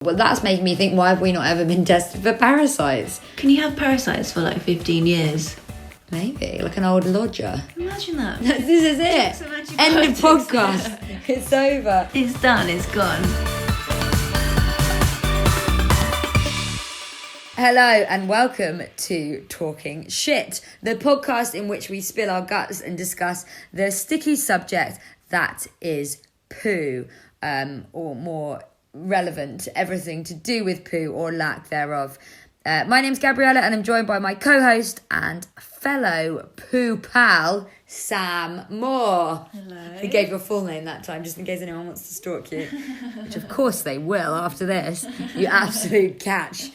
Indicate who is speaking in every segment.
Speaker 1: Well, that's making me think, why have we not ever been tested for parasites?
Speaker 2: Can you have parasites for like 15 years?
Speaker 1: Maybe, like an old lodger.
Speaker 2: Imagine that.
Speaker 1: This is it. End of podcast. It's over.
Speaker 2: It's done, it's gone.
Speaker 1: Hello and welcome to Talking Shit, the podcast in which we spill our guts and discuss the sticky subject that is poo, or more relevant, everything to do with poo or lack thereof. My name's Gabriella and I'm joined by my co-host and fellow poo pal, Sam Moore.
Speaker 2: Hello.
Speaker 1: He gave your full name that time, just in case anyone wants to stalk you, which of course they will after this. You absolute catch.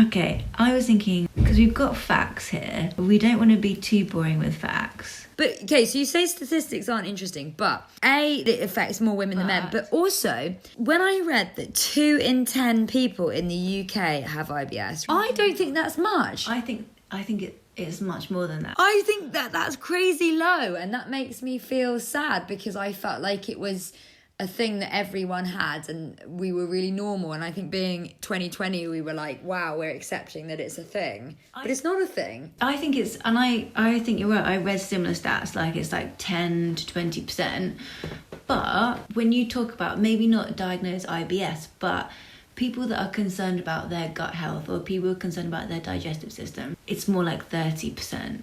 Speaker 2: Okay, I was thinking, because we've got facts here, but we don't want to be too boring with facts.
Speaker 1: But, okay, so you say statistics aren't interesting, but A, it affects more women than men, but also, when I read that 2 in 10 people in the UK have IBS, I don't think that's much.
Speaker 2: I think it is much more than that.
Speaker 1: I think that's crazy low, and that makes me feel sad, because I felt like it was a thing that everyone had and we were really normal, and I think being 2020 we were like, wow, we're accepting that it's a thing, but it's not a thing.
Speaker 2: I think it's, and I think you're right, I read similar stats, like it's like 10 to 20%, but when you talk about maybe not diagnosed IBS, but people that are concerned about their gut health or people concerned about their digestive system, it's more like 30%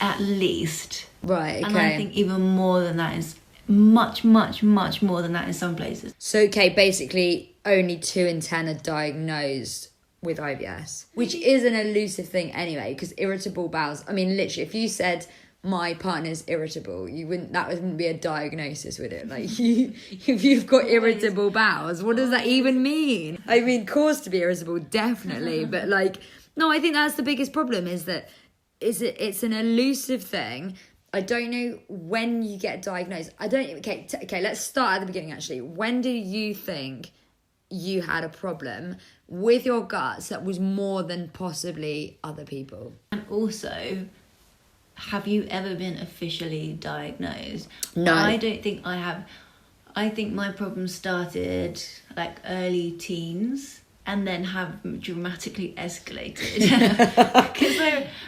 Speaker 2: at least.
Speaker 1: Right, okay.
Speaker 2: And I think even more than that is much more than that in some places.
Speaker 1: So, okay, basically only 2 in 10 are diagnosed with IBS, which is an elusive thing anyway, because irritable bowels, I mean, literally, if you said my partner's irritable, that wouldn't be a diagnosis, would it? Like, if you've got irritable bowels, what does that even mean? I mean, cause to be irritable, definitely, but like, no, I think that's the biggest problem, is that it's an elusive thing. I don't know when you get diagnosed. Okay, let's start at the beginning, actually. When do you think you had a problem with your guts that was more than possibly other people?
Speaker 2: And also, have you ever been officially diagnosed?
Speaker 1: No.
Speaker 2: I don't think I have. I think my problem started like early teens and then have dramatically escalated. Because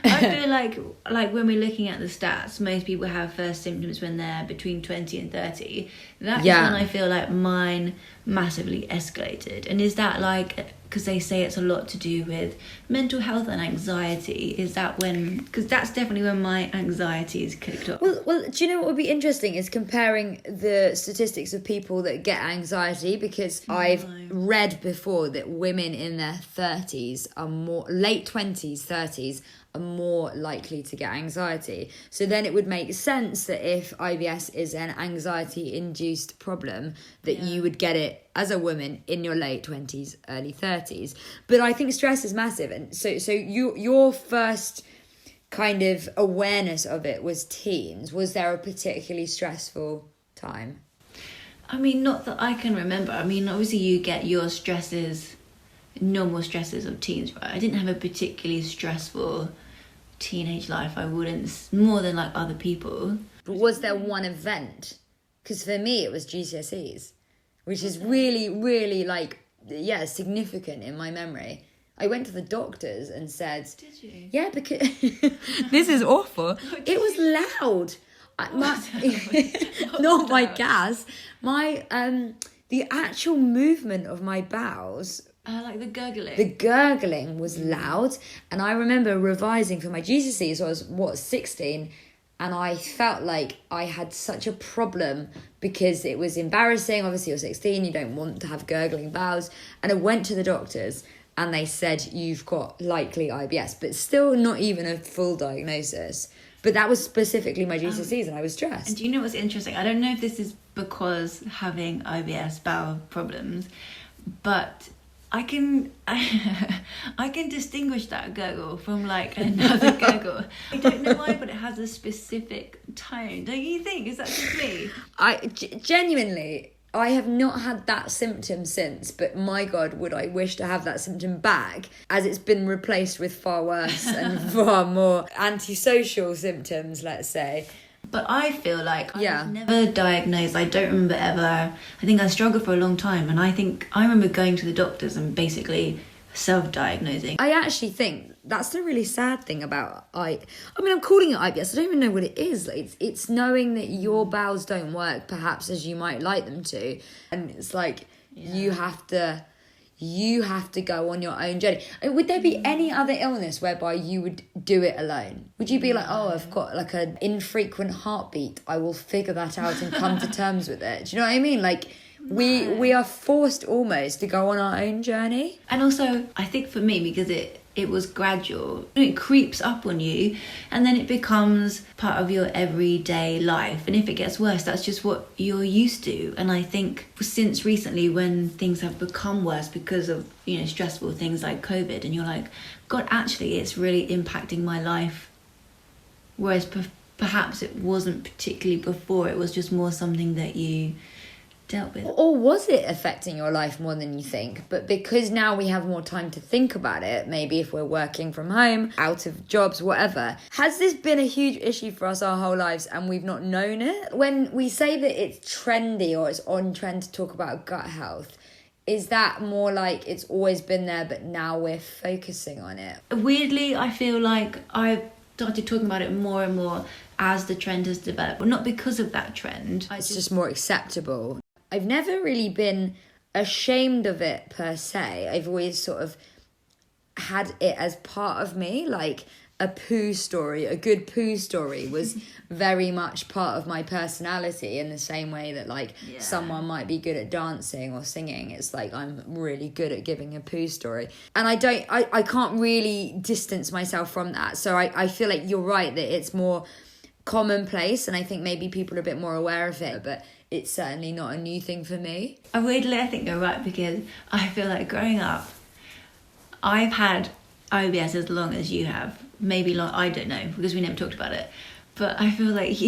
Speaker 2: I feel like when we're looking at the stats, most people have first symptoms when they're between 20 and 30. That's when I feel like mine massively escalated. And is that like, because they say it's a lot to do with mental health and anxiety, is that when, because that's definitely when my anxiety is kicked off.
Speaker 1: Well, do you know what would be interesting is comparing the statistics of people that get anxiety, because I've read before that women in their 30s are more, late 20s, 30s, are more likely to get anxiety. So then it would make sense that if IBS is an anxiety-induced problem, that you would get it as a woman in your late 20s, early 30s. But I think stress is massive. And so your first kind of awareness of it was teens. Was there a particularly stressful time?
Speaker 2: I mean, not that I can remember. I mean, obviously you get your stresses, normal stresses of teens, right? I didn't have a particularly stressful teenage life, I wouldn't, more than like other people.
Speaker 1: But was there one event? Because for me it was GCSEs, which is really, really significant in my memory. I went to the doctors and said,
Speaker 2: Did you?
Speaker 1: Yeah, because this is awful. It was loud. Not my gas. The actual movement of my bowels,
Speaker 2: like the gurgling.
Speaker 1: the gurgling was loud, and I remember revising for my GCSEs. So I was 16, and I felt like I had such a problem because it was embarrassing. Obviously you're 16, you don't want to have gurgling bowels, and I went to the doctors and they said you've got likely IBS, but still not even a full diagnosis. But that was specifically my GCSEs, and I was stressed.
Speaker 2: And do you know what's interesting? I don't know if this is because having IBS bowel problems, but I can distinguish that gurgle from like another gurgle. I don't know why, but it has a specific tone. Don't you think? Is that just me?
Speaker 1: Genuinely, I have not had that symptom since, but my God, would I wish to have that symptom back, as it's been replaced with far worse and far more antisocial symptoms, let's say.
Speaker 2: But I feel like I
Speaker 1: Yeah.
Speaker 2: was never diagnosed. I don't remember ever. I think I struggled for a long time, and I think I remember going to the doctors and basically self-diagnosing.
Speaker 1: I actually think that's the really sad thing about I mean, I'm calling it IBS. I don't even know what it is. Like, it's knowing that your bowels don't work perhaps as you might like them to, and it's like you have to go on your own journey. Would there be any other illness whereby you would do it alone? Would you be like, oh, I've got like an infrequent heartbeat, I will figure that out and come to terms with it? Do you know what I mean? Like, we are forced almost to go on our own journey.
Speaker 2: And also, I think for me, because it was gradual, it creeps up on you, and then it becomes part of your everyday life. And if it gets worse, that's just what you're used to. And I think since recently, when things have become worse because of, you know, stressful things like COVID, and you're like, God, actually, it's really impacting my life. Whereas perhaps it wasn't particularly before. It was just more something that you dealt with.
Speaker 1: Or was it affecting your life more than you think? But because now we have more time to think about it, maybe if we're working from home, out of jobs, whatever, has this been a huge issue for us our whole lives and we've not known it? When we say that it's trendy or it's on trend to talk about gut health, is that more like it's always been there but now we're focusing on it?
Speaker 2: Weirdly, I feel like I've started talking about it more and more as the trend has developed, but not because of that trend.
Speaker 1: It's just more acceptable. I've never really been ashamed of it per se. I've always sort of had it as part of me, like a poo story, a good poo story was very much part of my personality, in the same way that like someone might be good at dancing or singing. It's like I'm really good at giving a poo story. And I can't really distance myself from that. So I feel like you're right that it's more commonplace, and I think maybe people are a bit more aware of it, but it's certainly not a new thing for me.
Speaker 2: Weirdly, I think you're right, because I feel like growing up, I've had IBS as long as you have. Maybe long, I don't know, because we never talked about it. But I feel like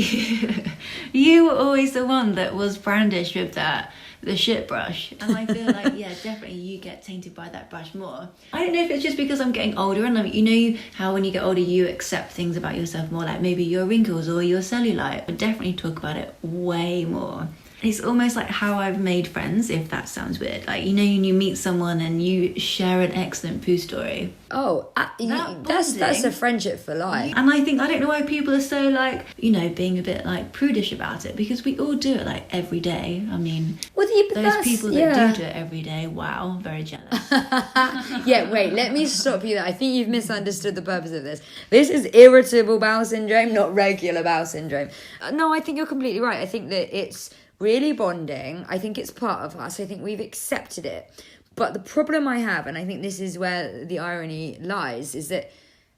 Speaker 2: you were always the one that was brandished with the shit brush. And I feel like, yeah, definitely you get tainted by that brush more. I don't know if it's just because I'm getting older, and like, you know how when you get older you accept things about yourself more, like maybe your wrinkles or your cellulite. I definitely talk about it way more. It's almost like how I've made friends, if that sounds weird. Like, you know, when you meet someone and you share an excellent poo story.
Speaker 1: Oh, that's a friendship for life.
Speaker 2: And I don't know why people are so like, you know, being a bit like prudish about it, because we all do it like every day. I mean, those people that do it every day, wow, very jealous.
Speaker 1: Yeah, wait, let me stop you there. I think you've misunderstood the purpose of this. This is irritable bowel syndrome, not regular bowel syndrome. No, I think you're completely right. I think that it's really bonding. I think it's part of us. I think we've accepted it. But the problem I have, and I think this is where the irony lies, is that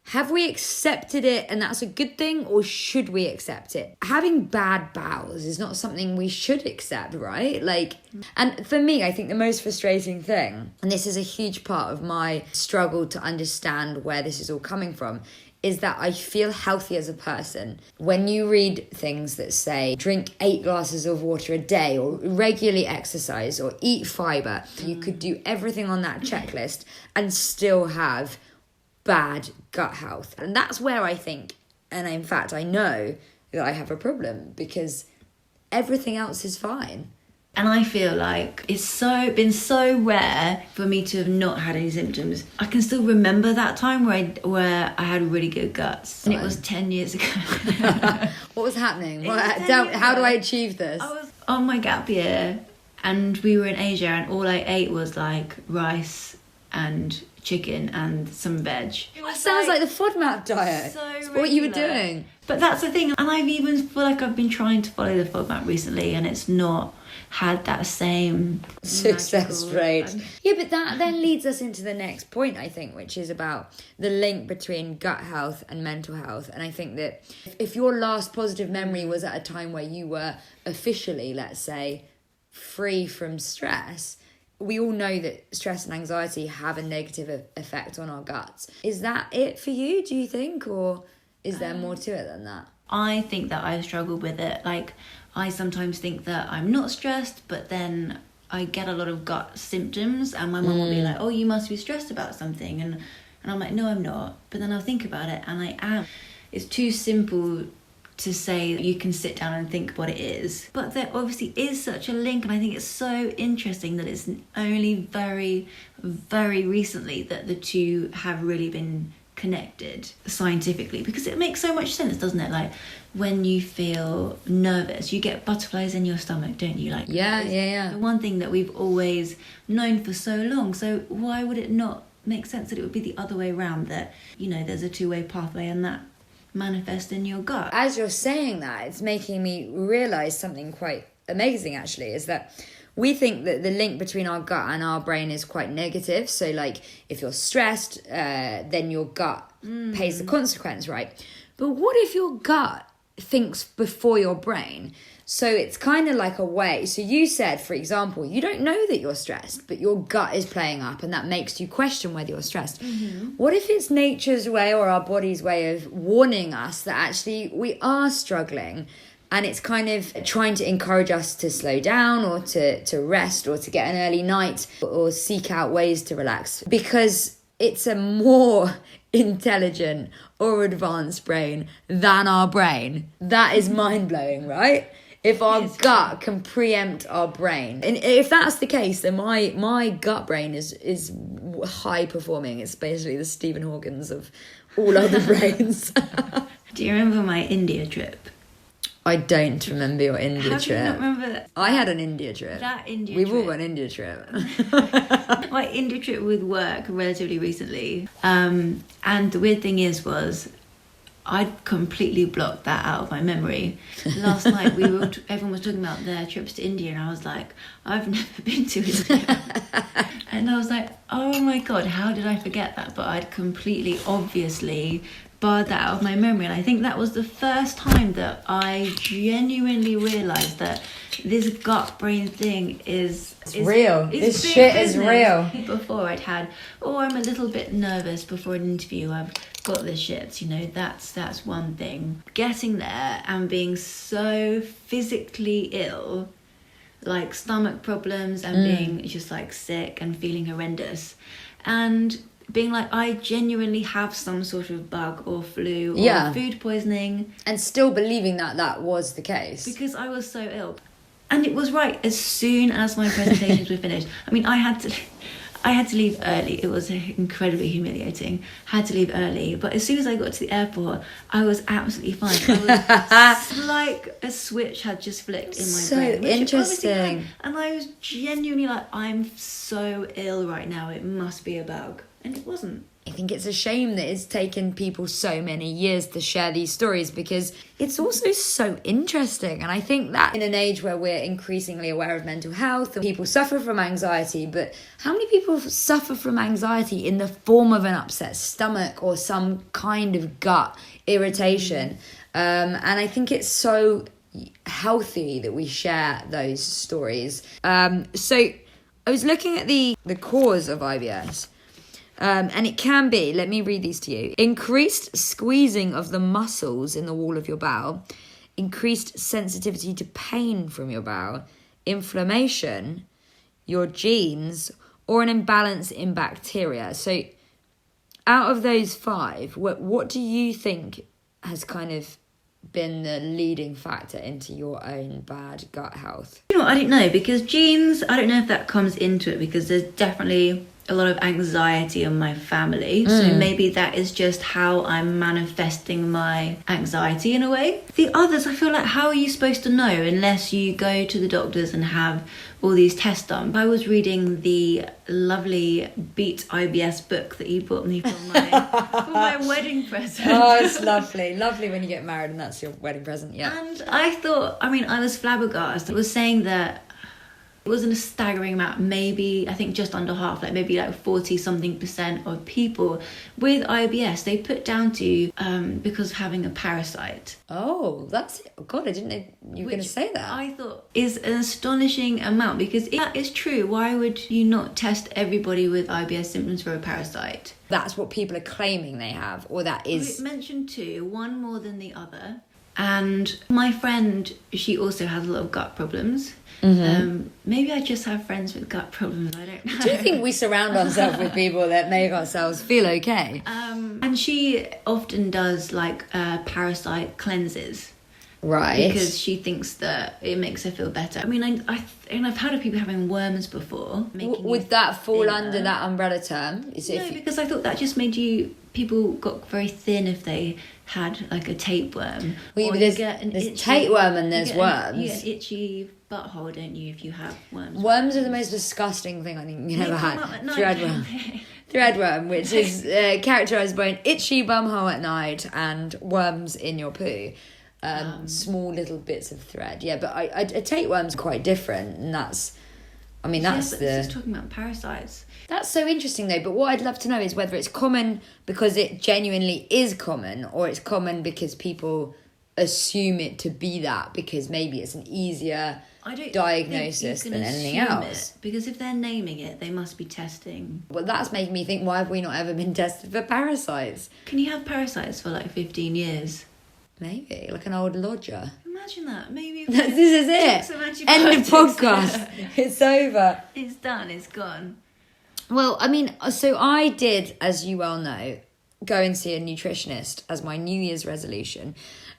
Speaker 1: have we accepted it and that's a good thing, or should we accept it? Having bad bowels is not something we should accept, right? Like, and for me, I think the most frustrating thing, and this is a huge part of my struggle to understand where this is all coming from, is that I feel healthy as a person. When you read things that say drink 8 glasses of water a day, or regularly exercise, or eat fibre, you could do everything on that checklist and still have bad gut health. And that's where I think, and in fact I know that I have a problem, because everything else is fine.
Speaker 2: And I feel like it's been so rare for me to have not had any symptoms. I can still remember that time where I had really good guts. And it was 10 years ago.
Speaker 1: What was happening? How do I achieve this?
Speaker 2: I was on my gap year and we were in Asia, and all I ate was like rice and chicken and some veg.
Speaker 1: That sounds like the FODMAP diet.
Speaker 2: So
Speaker 1: it's what you were doing.
Speaker 2: But that's the thing. And I've even feel like I've been trying to follow the FODMAP recently, and it's not had that same
Speaker 1: success rate. Yeah, but that then leads us into the next point, I think, which is about the link between gut health and mental health. And I think that if your last positive memory was at a time where you were officially, let's say, free from stress, we all know that stress and anxiety have a negative effect on our guts. Is that it for you, do you think? Or is there more to it than that?
Speaker 2: I think that I've struggled with it. Like, I sometimes think that I'm not stressed, but then I get a lot of gut symptoms, and my mum will be like, oh, you must be stressed about something. And I'm like, no, I'm not. But then I'll think about it, and I am. It's too simple to say that you can sit down and think what it is. But there obviously is such a link, and I think it's so interesting that it's only very, very recently that the two have really been connected scientifically, because it makes so much sense, doesn't it? Like when you feel nervous, you get butterflies in your stomach, don't you? Like
Speaker 1: yeah.
Speaker 2: The one thing that we've always known for so long. So why would it not make sense that it would be the other way around, that, you know, there's a two-way pathway and that manifest in your gut?
Speaker 1: As you're saying that, it's making me realise something quite amazing, actually, is that we think that the link between our gut and our brain is quite negative. So, like, if you're stressed, then your gut pays the consequence, right? But what if your gut thinks before your brain? So it's kind of like a way. So you said, for example, you don't know that you're stressed, but your gut is playing up, and that makes you question whether you're stressed. What if it's nature's way or our body's way of warning us that actually we are struggling, and it's kind of trying to encourage us to slow down or to rest or to get an early night or seek out ways to relax, because it's a more intelligent or advanced brain than our brain? That is mind-blowing, right? If our gut can preempt our brain. And if that's the case, then my gut brain is high performing. It's basically the Stephen Hawkins of all other brains.
Speaker 2: Do you remember my India trip?
Speaker 1: I don't remember your India
Speaker 2: How
Speaker 1: trip.
Speaker 2: do you not remember that?
Speaker 1: I had an India trip. We've all got an India trip.
Speaker 2: My India trip with work relatively recently. And the weird thing was I'd completely blocked that out of my memory. Last night everyone was talking about their trips to India, and I was like, I've never been to India. And I was like, oh my God, how did I forget that? But I'd completely, obviously barred that out of my memory. And I think that was the first time that I genuinely realised that this gut brain thing is
Speaker 1: real. This shit is real.
Speaker 2: Before I'd had, I'm a little bit nervous before an interview, I've got the shits, you know, that's one thing. Getting there and being so physically ill, like stomach problems, and being just like sick and feeling horrendous, and being like, I genuinely have some sort of bug or flu or food poisoning, and
Speaker 1: still believing that was the case
Speaker 2: because I was so ill. And it was right as soon as my presentations were finished. I mean, I had to leave early. It was incredibly humiliating. Had to leave early, but as soon as I got to the airport, I was absolutely fine. It's like a switch had just flicked in my brain.
Speaker 1: So interesting.
Speaker 2: And I was genuinely like, I'm so ill right now. It must be a bug. And it wasn't.
Speaker 1: I think it's a shame that it's taken people so many years to share these stories, because it's also so interesting. And I think that in an age where we're increasingly aware of mental health and people suffer from anxiety, but how many people suffer from anxiety in the form of an upset stomach or some kind of gut irritation? And I think it's so healthy that we share those stories. So I was looking at the cause of IBS. And it can be, let me read these to you: increased squeezing of the muscles in the wall of your bowel, increased sensitivity to pain from your bowel, inflammation, your genes, or an imbalance in bacteria. So out of those 5, what do you think has kind of been the leading factor into your own bad gut health?
Speaker 2: You know, I don't know, because genes, I don't know if that comes into it, because there's definitely a lot of anxiety in my family, so maybe that is just how I'm manifesting my anxiety in a way. The others, I feel like, how are you supposed to know unless you go to the doctors and have all these tests done? I was reading the lovely Beat IBS book that you bought me for my wedding present.
Speaker 1: Oh, it's lovely when you get married and that's your wedding present. Yeah.
Speaker 2: And I thought, I was flabbergasted. It was saying that it wasn't a staggering amount, maybe I think just under half, like maybe like 40-something% of people with IBS they put down to because of having a parasite.
Speaker 1: Oh, that's it. God, I didn't know you were going to say that.
Speaker 2: I thought is an astonishing amount, because if that is true, why would you not test everybody with IBS symptoms for a parasite?
Speaker 1: That's what people are claiming they have, or that is...
Speaker 2: It mentioned 2, one more than the other. And my friend, she also has a lot of gut problems. Maybe I just have friends with gut problems, I don't know.
Speaker 1: Do you think we surround ourselves with people that make ourselves feel okay?
Speaker 2: And she often does like parasite cleanses.
Speaker 1: Right.
Speaker 2: Because she thinks that it makes her feel better. I mean, I've heard of people having worms before.
Speaker 1: Would that fall under that umbrella term?
Speaker 2: No, because I thought that just made people got very thin if they had like a tapeworm.
Speaker 1: Well, there's tapeworm and there's worms.
Speaker 2: You get an itchy butthole, don't you, if you have worms?
Speaker 1: Worms are the most disgusting thing I think you've ever had. Threadworm. Threadworm, which is characterised by an itchy bumhole at night and worms in your poo. Small little bits of thread. Yeah, but a tapeworm's quite different, and that's
Speaker 2: This is talking about parasites.
Speaker 1: That's so interesting though, but what I'd love to know is whether it's common because it genuinely is common, or it's common because people assume it to be that because maybe it's an easier diagnosis than anything else.
Speaker 2: Because if they're naming it, they must be testing.
Speaker 1: Well, that's making me think, why have we not ever been tested for parasites?
Speaker 2: Can you have parasites for like 15 years?
Speaker 1: Maybe, like an old lodger.
Speaker 2: Imagine that. Maybe if
Speaker 1: this is it. End of podcast. It's over.
Speaker 2: It's done. It's gone.
Speaker 1: Well, I mean, so I did, as you well know, go and see a nutritionist as my New Year's resolution.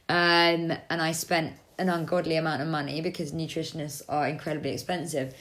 Speaker 1: And I spent an ungodly amount of money because nutritionists are incredibly expensive.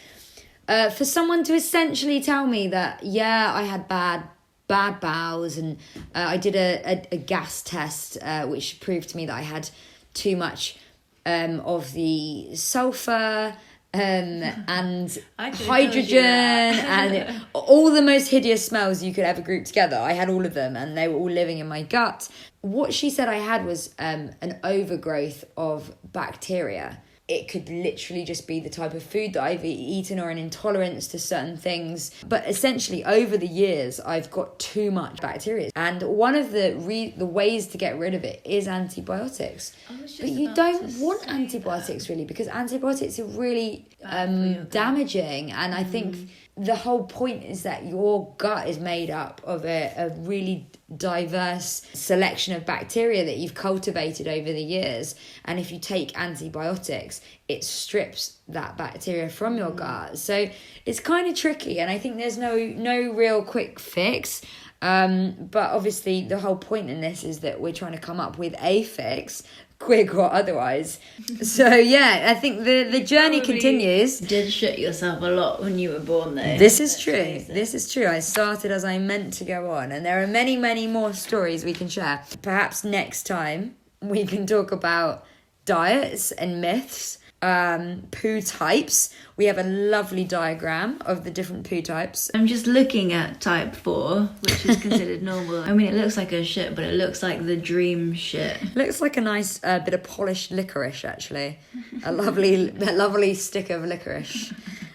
Speaker 1: For someone to essentially tell me that, yeah, I had bad bowels, and I did a gas test, which proved to me that I had too much of the sulfur and hydrogen and all the most hideous smells you could ever group together. I had all of them, and they were all living in my gut. What she said I had was an overgrowth of bacteria. It could literally just be the type of food that I've eaten or an intolerance to certain things. But essentially, over the years, I've got too much bacteria. And one of the ways to get rid of it is antibiotics. But you don't want antibiotics, really, because antibiotics are really damaging. And I think the whole point is that your gut is made up of a really diverse selection of bacteria that you've cultivated over the years, and if you take antibiotics, it strips that bacteria from your gut. So it's kind of tricky, and I think there's no real quick fix, but obviously the whole point in this is that we're trying to come up with a fix, quick or otherwise. So yeah, I think the journey continues.
Speaker 2: Did shit yourself a lot when you were born though.
Speaker 1: This is true. I started as I meant to go on, and there are many, many more stories we can share. Perhaps next time we can talk about diets and myths, poo types. We have a lovely diagram of the different poo types.
Speaker 2: I'm just looking at type 4, which is considered normal. I mean, it looks like a shit, but it looks like the dream shit.
Speaker 1: Looks like a nice bit of polished licorice, actually. A lovely stick of licorice.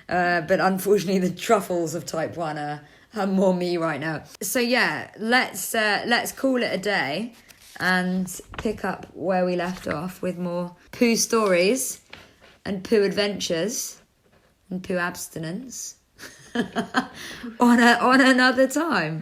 Speaker 1: But unfortunately, the truffles of type 1 are more me right now. So yeah, let's call it a day and pick up where we left off with more poo stories and poo adventures and poo abstinence on another time.